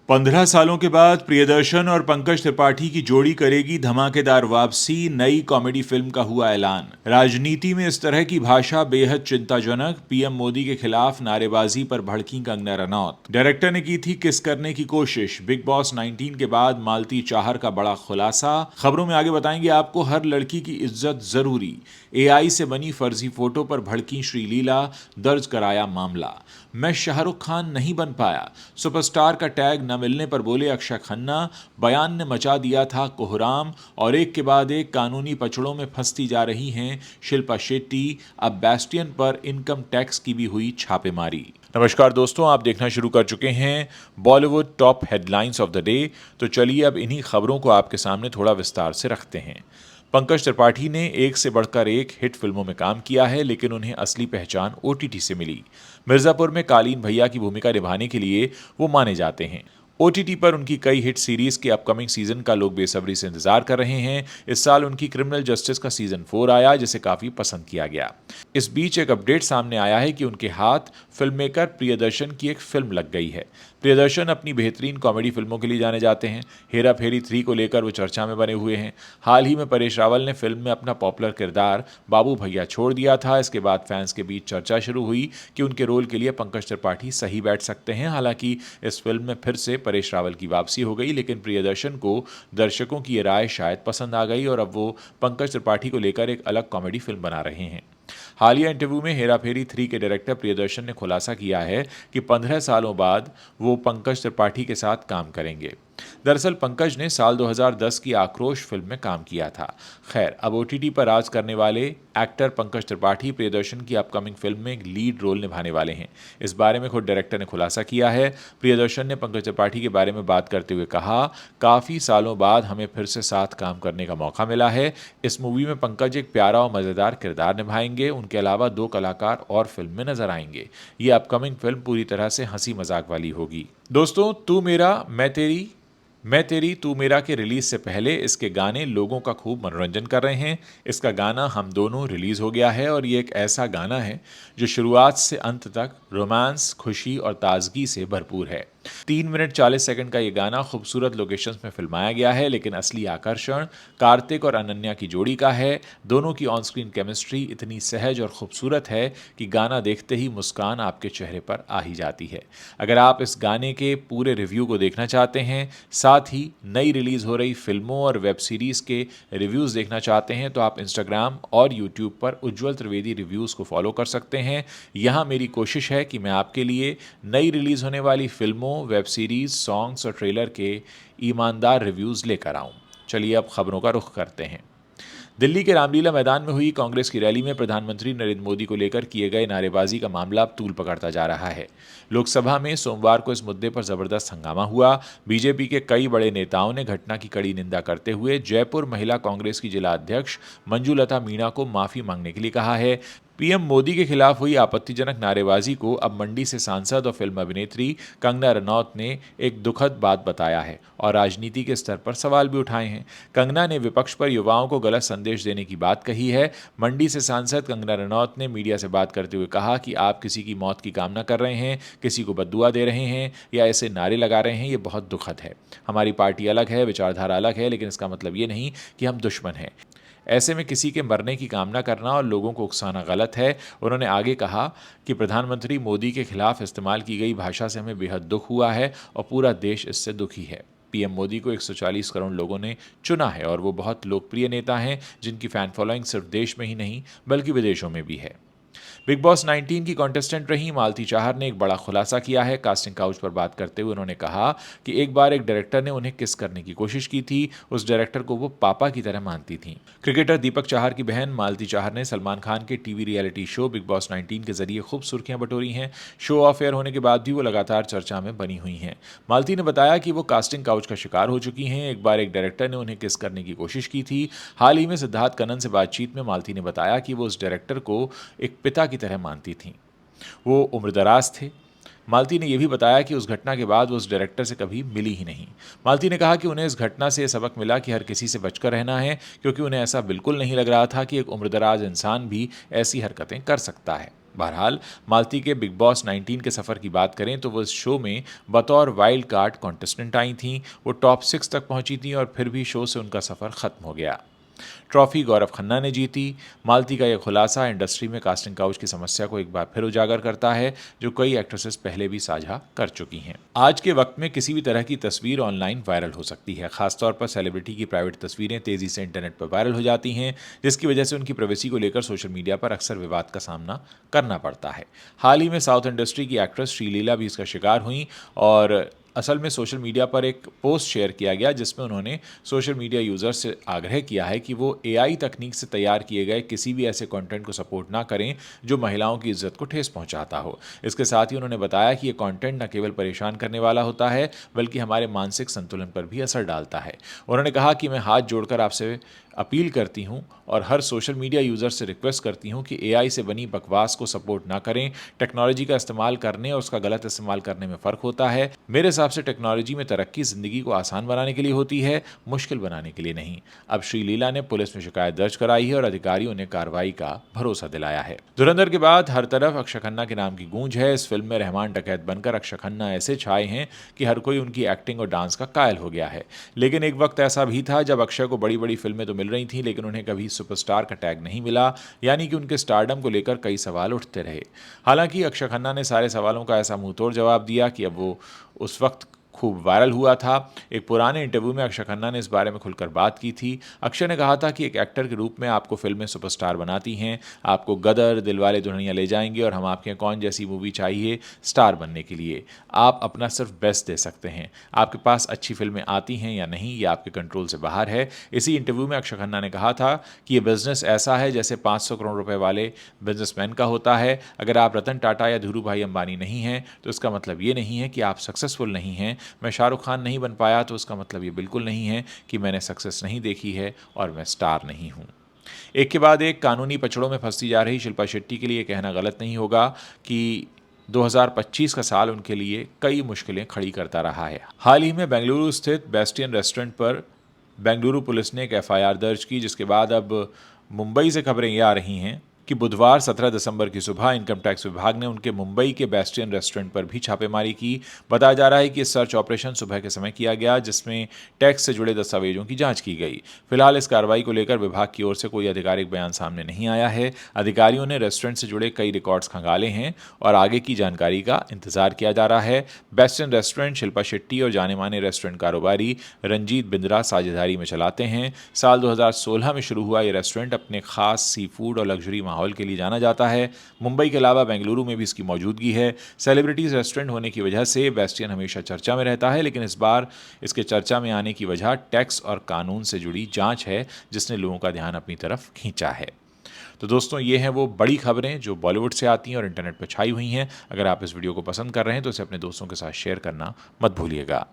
15 सालों के बाद प्रियदर्शन और पंकज त्रिपाठी की जोड़ी करेगी धमाकेदार वापसी। नई कॉमेडी फिल्म का हुआ ऐलान। राजनीति में इस तरह की भाषा बेहद चिंताजनक। पीएम मोदी के खिलाफ नारेबाजी पर भड़की कंगना रनौत। डायरेक्टर ने की थी किस करने की कोशिश। बिग बॉस 19 के बाद मालती चाहर का बड़ा खुलासा। खबरों में आगे बताएंगे आपको हर लड़की की इज्जत जरूरी। एआई से बनी फर्जी फोटो पर भड़की श्रीलीला, दर्ज कराया मामला। मैं शाहरुख खान नहीं बन पाया, सुपरस्टार का टैग न मिलने पर बोले अक्षय खन्ना। बयान ने मचा दिया था कोहराम। और एक के बाद एक कानूनी पचड़ों में फंसती जा रही हैं शिल्पा शेट्टी। अब बैस्टियन पर इनकम टैक्स की भी हुई छापेमारी। नमस्कार दोस्तों, आप देखना शुरू कर चुके हैं Bollywood top headlines of the day. तो चलिए अब इन्हीं खबरों को आपके सामने थोड़ा विस्तार से रखते हैं। पंकज त्रिपाठी ने एक से बढ़कर एक हिट फिल्मों में काम किया है, लेकिन उन्हें असली पहचान ओटीटी से मिली। मिर्जापुर में कालीन भैया की भूमिका निभाने के लिए वो माने जाते हैं। ओटीटी पर उनकी कई हिट सीरीज के अपकमिंग सीजन का लोग बेसब्री से इंतजार कर रहे हैं। इस साल उनकी क्रिमिनल जस्टिस का सीजन 4 आया, जिसे काफी पसंद किया गया। इस बीच एक अपडेट सामने आया है कि उनके हाथ फिल्ममेकर प्रियदर्शन की एक फिल्म लग गई है। प्रियदर्शन अपनी बेहतरीन कॉमेडी फिल्मों के लिए जाने जाते हैं। हेरा फेरी 3 को लेकर वो चर्चा में बने हुए हैं। हाल ही में परेश रावल ने फिल्म में अपना पॉपुलर किरदार बाबू भैया छोड़ दिया था। इसके बाद फैंस के बीच चर्चा शुरू हुई कि उनके रोल के लिए पंकज त्रिपाठी सही बैठ सकते हैं। हालांकि इस फिल्म में फिर से परेश रावल की वापसी हो गई, लेकिन प्रियदर्शन को दर्शकों की ये राय शायद पसंद आ गई और अब वो पंकज त्रिपाठी को लेकर एक अलग कॉमेडी फिल्म बना रहे हैं। हालिया इंटरव्यू में हेरा फेरी 3 के डायरेक्टर प्रियदर्शन ने खुलासा किया है कि 15 सालों बाद वो पंकज त्रिपाठी के साथ काम करेंगे। दरअसल पंकज ने साल 2010 की आक्रोश फिल्म में काम किया था। खैर, अब ओटीटी पर राज करने वाले एक्टर पंकज त्रिपाठी प्रियदर्शन की अपकमिंग फिल्म में एक लीड रोल निभाने वाले हैं। इस बारे में खुद डायरेक्टर ने खुलासा किया है। प्रियदर्शन ने पंकज त्रिपाठी के बारे में बात करते हुए कहा, काफ़ी सालों बाद हमें फिर से साथ काम करने का मौका मिला है। इस मूवी में पंकज एक प्यारा और मज़ेदार किरदार निभाएंगे। उनके अलावा 2 कलाकार और फिल्म में नजर आएंगे। ये अपकमिंग फिल्म पूरी तरह से हंसी मजाक वाली होगी। दोस्तों, तू मेरा मैं तेरी तू मेरा के रिलीज से पहले इसके गाने लोगों का खूब मनोरंजन कर रहे हैं। इसका गाना हम दोनों रिलीज हो गया है और ये एक ऐसा गाना है जो शुरुआत से अंत तक रोमांस, खुशी और ताजगी से भरपूर है। 3 मिनट 40 सेकंड का ये गाना खूबसूरत लोकेशंस में फिल्माया गया है, लेकिन असली आकर्षण कार्तिक और अनन्या की जोड़ी का है। दोनों की ऑन स्क्रीन केमिस्ट्री इतनी सहज और खूबसूरत है कि गाना देखते ही मुस्कान आपके चेहरे पर आ ही जाती है। अगर आप इस गाने के पूरे रिव्यू को देखना चाहते हैं, साथ ही नई रिलीज हो रही फिल्मों और वेब सीरीज के रिव्यूज देखना चाहते हैं, तो आप इंस्टाग्राम और यूट्यूब पर उज्जवल त्रिवेदी रिव्यूज को फॉलो कर सकते हैं। यहाँ मेरी कोशिश है कि मैं आपके लिए नई रिलीज होने वाली फिल्मों, वेब सीरीज, सॉन्ग्स और ट्रेलर के ईमानदार रिव्यूज लेकर आऊं। चलिए अब खबरों का रुख करते हैं। दिल्ली के रामलीला मैदान में हुई कांग्रेस की रैली में प्रधानमंत्री नरेंद्र मोदी को लेकर किए गए नारेबाजी का मामला अब तूल पकड़ता जा रहा है। लोकसभा में सोमवार को इस मुद्दे पर जबरदस्त हंगामा हुआ। बीजेपी के कई बड़े नेताओं ने घटना की कड़ी निंदा करते हुए जयपुर महिला कांग्रेस की जिला अध्यक्ष मंजुलता मीणा को माफी मांगने के लिए कहा है। पीएम मोदी के खिलाफ हुई आपत्तिजनक नारेबाजी को अब मंडी से सांसद और फिल्म अभिनेत्री कंगना रनौत ने एक दुखद बात बताया है और राजनीति के स्तर पर सवाल भी उठाए हैं। कंगना ने विपक्ष पर युवाओं को गलत संदेश देने की बात कही है। मंडी से सांसद कंगना रनौत ने मीडिया से बात करते हुए कहा कि आप किसी की मौत की कामना कर रहे हैं, किसी को बद्दुआ दे रहे हैं या ऐसे नारे लगा रहे हैं, ये बहुत दुखद है। हमारी पार्टी अलग है, विचारधारा अलग है, लेकिन इसका मतलब ये नहीं कि हम दुश्मन हैं। ऐसे में किसी के मरने की कामना करना और लोगों को उकसाना गलत है। उन्होंने आगे कहा कि प्रधानमंत्री मोदी के खिलाफ इस्तेमाल की गई भाषा से हमें बेहद दुख हुआ है और पूरा देश इससे दुखी है। पीएम मोदी को 140 करोड़ लोगों ने चुना है और वो बहुत लोकप्रिय नेता हैं, जिनकी फैन फॉलोइंग सिर्फ देश में ही नहीं बल्कि विदेशों में भी है। बिग बॉस 19 की कॉन्टेस्टेंट रही मालती चाहर ने एक बड़ा खुलासा किया है। कास्टिंग काउच पर बात करते हुए उन्होंने कहा कि एक बार एक डायरेक्टर ने उन्हें किस करने की कोशिश की थी। उस डायरेक्टर को वो पापा की तरह मानती थी। क्रिकेटर दीपक चाहर की बहन मालती चाहर ने सलमान खान के TV reality show big boss 19 के जरिए खूब सुर्खियां बटोरी हैं। शो ऑफ एयर होने के बाद भी वो लगातार चर्चा में बनी हुई हैं। मालती ने बताया कि वो कास्टिंग काउच का शिकार हो चुकी हैं। एक बार एक डायरेक्टर ने उन्हें किस करने की कोशिश की थी। हाल ही में सिद्धार्थ कनन से बातचीत में मालती ने बताया कि वो उस डायरेक्टर को एक पिता की तरह मानती थी। वो उम्रदराज थे। मालती ने यह भी बताया कि उस घटना के बाद वो उस डायरेक्टर से कभी मिली ही नहीं। मालती ने कहा कि उन्हें इस घटना से सबक मिला कि हर किसी से बचकर रहना है, क्योंकि उन्हें ऐसा बिल्कुल नहीं लग रहा था कि एक उम्रदराज इंसान भी ऐसी हरकतें कर सकता है। बहरहाल मालती के बिग बॉस 19 के सफ़र की बात करें तो वो इस शो में बतौर वाइल्ड कार्ड कॉन्टेस्टेंट आई थीं। वो टॉप 6 तक पहुंची थीं और फिर भी शो से उनका सफ़र ख़त्म हो गया। ट्रॉफी गौरव खन्ना ने जीती। मालती का यह खुलासा इंडस्ट्री में कास्टिंग काउच की समस्या को एक बार फिर उजागर करता है, जो कई एक्ट्रेसेस पहले भी साझा कर चुकी हैं। आज के वक्त में किसी भी तरह की तस्वीर ऑनलाइन वायरल हो सकती है। खासतौर पर सेलिब्रिटी की प्राइवेट तस्वीरें तेजी से इंटरनेट पर वायरल हो जाती हैं, जिसकी वजह से उनकी प्राइवेसी को लेकर सोशल मीडिया पर अक्सर विवाद का सामना करना पड़ता है। हाल ही में साउथ इंडस्ट्री की एक्ट्रेस श्रीलीला भी इसका शिकार हुई और असल में सोशल मीडिया पर एक पोस्ट शेयर किया गया जिसमें उन्होंने सोशल मीडिया यूज़र से आग्रह किया है कि वो एआई तकनीक से तैयार किए गए किसी भी ऐसे कंटेंट को सपोर्ट ना करें जो महिलाओं की इज्जत को ठेस पहुंचाता हो। इसके साथ ही उन्होंने बताया कि ये कंटेंट न केवल परेशान करने वाला होता है बल्कि हमारे मानसिक संतुलन पर भी असर डालता है। उन्होंने कहा कि मैं हाथ जोड़कर आपसे अपील करती हूं और हर सोशल मीडिया यूज़र से रिक्वेस्ट करती हूं कि एआई से बनी बकवास को सपोर्ट ना करें। टेक्नोलॉजी का इस्तेमाल करने और उसका गलत इस्तेमाल करने में फ़र्क होता है। मेरे हिसाब से टेक्नोलॉजी में तरक्की ज़िंदगी को आसान बनाने के लिए होती है, मुश्किल बनाने के लिए नहीं। अब श्रीलीला ने पुलिस में शिकायत दर्ज कराई है और अधिकारियों ने कार्रवाई का भरोसा दिलाया है। धुरंधर के बाद हर तरफ अक्षय खन्ना के नाम की गूंज है। इस फिल्म में रहमान डकैत बनकर अक्षय खन्ना ऐसे छाए हैं कि हर कोई उनकी एक्टिंग और डांस का कायल हो गया है। लेकिन एक वक्त ऐसा भी था जब अक्षय को बड़ी बड़ी फिल्में तो मिल रही थी लेकिन उन्हें कभी सुपरस्टार का टैग नहीं मिला, यानी कि उनके स्टारडम को लेकर कई सवाल उठते रहे। हालांकि अक्षय खन्ना ने सारे सवालों का ऐसा मुंहतोड़ जवाब दिया कि अब वो उस वक्त खूब वायरल हुआ था। एक पुराने इंटरव्यू में अक्षय खन्ना ने इस बारे में खुलकर बात की थी। अक्षय ने कहा था कि एक एक्टर के रूप में आपको फिल्में सुपरस्टार बनाती हैं, आपको गदर, दिलवाले दुल्हनिया ले जाएंगे और हम आपके हैं कौन जैसी मूवी चाहिए स्टार बनने के लिए। आप अपना सिर्फ बेस्ट दे सकते हैं। आपके पास अच्छी फिल्में आती हैं या नहीं ये आपके कंट्रोल से बाहर है। इसी इंटरव्यू में अक्षय खन्ना ने कहा था कि ये बिजनेस ऐसा है जैसे 500 करोड़ रुपए वाले बिजनेसमैन का होता है। अगर आप रतन टाटा या धीरू भाई अंबानी नहीं हैं तो इसका मतलब ये नहीं है कि आप सक्सेसफुल नहीं हैं। मैं शाहरुख खान नहीं बन पाया तो उसका मतलब ये बिल्कुल नहीं है कि मैंने सक्सेस नहीं देखी है और मैं स्टार नहीं हूँ। एक के बाद एक कानूनी पचड़ों में फंसती जा रही शिल्पा शेट्टी के लिए कहना गलत नहीं होगा कि 2025 का साल उनके लिए कई मुश्किलें खड़ी करता रहा है। हाल ही में बेंगलुरु स्थित बेस्टियन रेस्टोरेंट पर बेंगलुरु पुलिस ने एक एफआईआर दर्ज की, जिसके बाद अब मुंबई से खबरें ये आ रही हैं कि बुधवार 17 दिसंबर की सुबह इनकम टैक्स विभाग ने उनके मुंबई के बेस्टियन रेस्टोरेंट पर भी छापेमारी की। बताया जा रहा है कि सर्च ऑपरेशन सुबह के समय किया गया जिसमें टैक्स से जुड़े दस्तावेजों की जांच की गई। फिलहाल इस कार्रवाई को लेकर विभाग की ओर से कोई आधिकारिक बयान सामने नहीं आया है। अधिकारियों ने रेस्टोरेंट से जुड़े कई रिकॉर्ड्स खंगाले हैं और आगे की जानकारी का इंतजार किया जा रहा है। बेस्टियन रेस्टोरेंट शिल्पा शेट्टी और जाने माने रेस्टोरेंट कारोबारी रंजीत बिंद्रा साझेदारी में चलाते हैं। साल 2016 में शुरू हुआ ये रेस्टोरेंट अपने खास सी फूड और लग्जरी माहौल के लिए जाना जाता है। मुंबई के अलावा बेंगलुरु में भी इसकी मौजूदगी है। सेलिब्रिटीज रेस्टोरेंट होने की वजह से बेस्टियन हमेशा चर्चा में रहता है, लेकिन इस बार इसके चर्चा में आने की वजह टैक्स और कानून से जुड़ी जांच है जिसने लोगों का ध्यान अपनी तरफ खींचा है। तो दोस्तों ये हैं वो बड़ी खबरें जो बॉलीवुड से आती हैं और इंटरनेट पर छाई हुई हैं। अगर आप इस वीडियो को पसंद कर रहे हैं तो इसे अपने दोस्तों के साथ शेयर करना मत भूलिएगा।